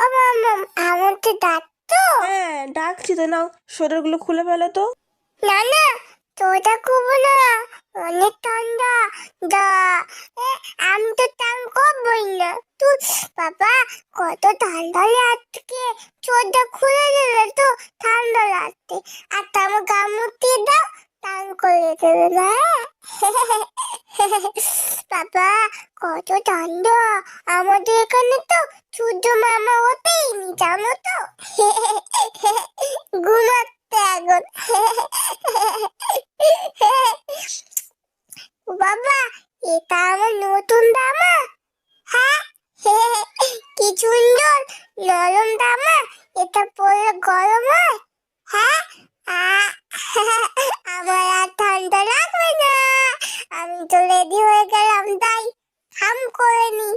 ও মামা, আমাকে ডাকতো? হ্যাঁ ডাকছি তো, নাও সোয়েটারগুলো খুলে ফেলো তো। না না, তোটা খুবো না, অনেক ঠান্ডা। দা এ, আমি তো টান করবই না তুই। বাবা, কত ঠান্ডা লাগছে, চোরটা খুলে দিলে তো ঠান্ডা লাগছে। আর আমার গা মুটিয়ে দাও, টান করে দেবে না? বাবা, কত ঠান্ডা আমাদের এখানে তো। সূর্য মামা ওঠেই নি, জানো তো। ঘুমাচ্ছে এখন। বাবা, এটা আমার নতুন জামা। হ্যাঁ, কি সুন্দর নরম জামা। এটা পরে গরম হয়। হ্যাঁ, আহ, আমার আর ঠান্ডা লাগবে না। আমি তো রেডি হয়ে গেলাম, তাই হাম করে নি।